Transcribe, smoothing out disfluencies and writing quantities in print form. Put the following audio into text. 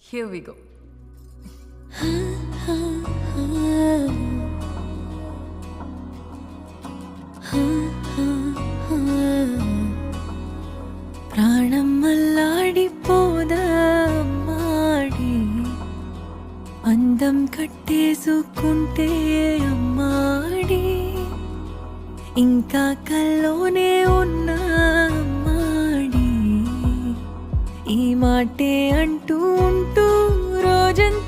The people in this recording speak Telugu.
Here we go. ప్రాణం మల్లాడిపోదా అమ్మాడి, అందం కట్టేసుకుంటే అమ్మాడి, ఇంకా కల్లోనే ఉన్న అమ్మాడి, ఈ మాటే అంటూ ఉంటూ రోజంతా